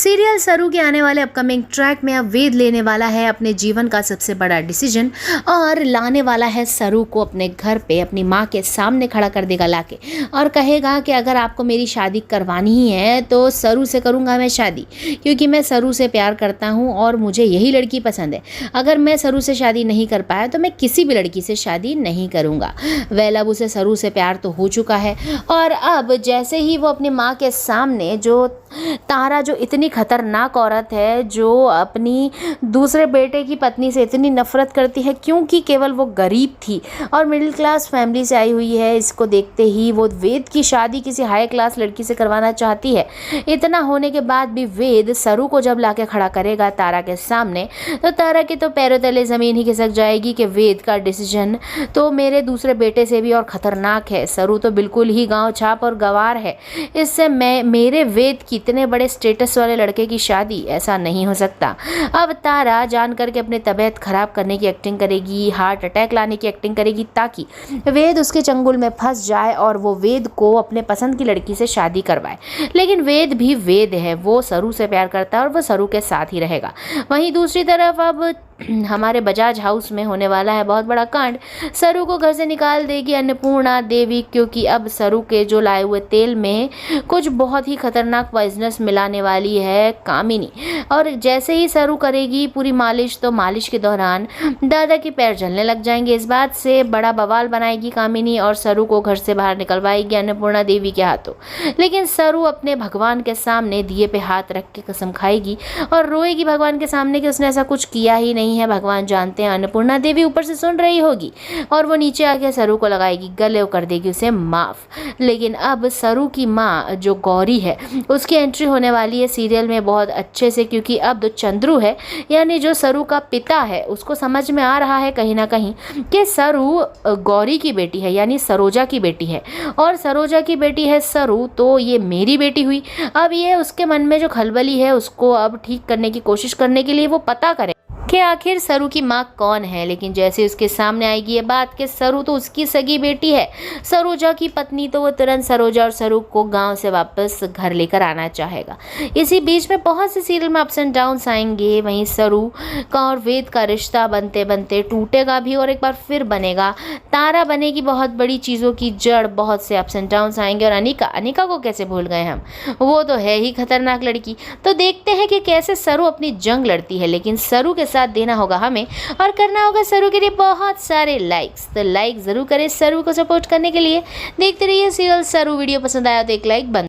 Serial सरू के आने वाले अपकमिंग ट्रैक में अब वेद लेने वाला है अपने जीवन का सबसे बड़ा डिसीजन और लाने वाला है सरू को अपने घर पे अपनी माँ के सामने खड़ा कर देगा लाके और कहेगा कि अगर आपको मेरी शादी करवानी ही है तो सरू से करूँगा मैं शादी, क्योंकि मैं सरू से प्यार करता हूँ और मुझे यही लड़की पसंद है। अगर मैं सरू से शादी नहीं कर पाया तो मैं किसी भी लड़की से शादी नहीं करूँगा। वेल अब उसे सरू से प्यार तो हो चुका है और अब जैसे ही वो अपनी माँ के सामने जो तारा जो इतनी खतरनाक औरत है, जो अपनी दूसरे बेटे की पत्नी से इतनी नफरत करती है क्योंकि केवल वो गरीब थी और मिडिल क्लास फैमिली से आई हुई है, इसको देखते ही वो वेद की शादी किसी हाई क्लास लड़की से करवाना चाहती है। इतना होने के बाद भी वेद सरू को जब लाके खड़ा करेगा तारा के सामने तो तारा के तो पैरों तले ज़मीन ही खिसक जाएगी कि वेद का डिसीजन तो मेरे दूसरे बेटे से भी और ख़तरनाक है। सरू तो बिल्कुल ही गाँव छाप और गंवार है, इससे मेरे वेद की इतने बड़े स्टेटस वाले लड़के की शादी ऐसा नहीं हो सकता। अब तारा जान करके अपनी तबीयत खराब करने की एक्टिंग करेगी, हार्ट अटैक लाने की एक्टिंग करेगी ताकि वेद उसके चंगुल में फंस जाए और वो वेद को अपने पसंद की लड़की से शादी करवाए। लेकिन वेद भी वेद है, वो सरू से प्यार करता है और वो सरू के साथ ही रहेगा। वहीं दूसरी तरफ अब हमारे बजाज हाउस में होने वाला है बहुत बड़ा कांड। सरू को घर से निकाल देगी अन्नपूर्णा देवी, क्योंकि अब सरू के जो लाए हुए तेल में कुछ बहुत ही खतरनाक पॉइजनस मिलाने वाली है कामिनी। और जैसे ही सरू करेगी पूरी मालिश तो मालिश के दौरान दादा के पैर जलने लग जाएंगे। इस बात से बड़ा बवाल बनाएगी कामिनी और सरू को घर से बाहर निकलवाएगी अन्नपूर्णा देवी के हाथों। लेकिन सरू अपने भगवान के सामने दिए पे हाथ रख के कसम खाएगी और रोएगी भगवान के सामने कि उसने ऐसा कुछ किया ही नहीं है। भगवान जानते हैं अन्नपूर्णा देवी ऊपर से सुन रही होगी और वो नीचे आके सरू को लगाएगी गले और कर देगी उसे माफ। लेकिन अब सरू की माँ जो गौरी है उसकी एंट्री होने वाली है सीरियल में बहुत अच्छे से, क्योंकि अब जो चंद्रू है यानी जो सरू का पिता है उसको समझ में आ रहा है कहीं ना कहीं कि सरू गौरी की बेटी है यानी सरोजा की बेटी है और सरोजा की बेटी है सरू तो ये मेरी बेटी हुई। अब ये उसके मन में जो खलबली है उसको अब ठीक करने की कोशिश करने के लिए वो पता करे कि आखिर सरू की माँ कौन है। लेकिन जैसे उसके सामने आएगी ये बात कि सरू तो उसकी सगी बेटी है, सरोजा की पत्नी, तो वो तुरंत सरोजा और सरू को गांव से वापस घर लेकर आना चाहेगा। इसी बीच में बहुत से सीरियल में अप्स एंड डाउन्स आएंगे। वहीं सरू का और वेद का रिश्ता बनते बनते टूटेगा भी और एक बार फिर बनेगा। तारा बनेगी बहुत बड़ी चीज़ों की जड़, बहुत से अप्स एंड डाउन्स आएंगे। और अनिका को कैसे भूल गए हम, वो तो है ही खतरनाक लड़की। तो देखते हैं कि कैसे सरू अपनी जंग लड़ती है, लेकिन सरू के साथ देना होगा हमें और करना होगा सरू के लिए बहुत सारे लाइक्स। तो लाइक जरूर करें सरू को सपोर्ट करने के लिए। देखते रहिए सीरियल सरू। वीडियो पसंद आया तो एक लाइक बंद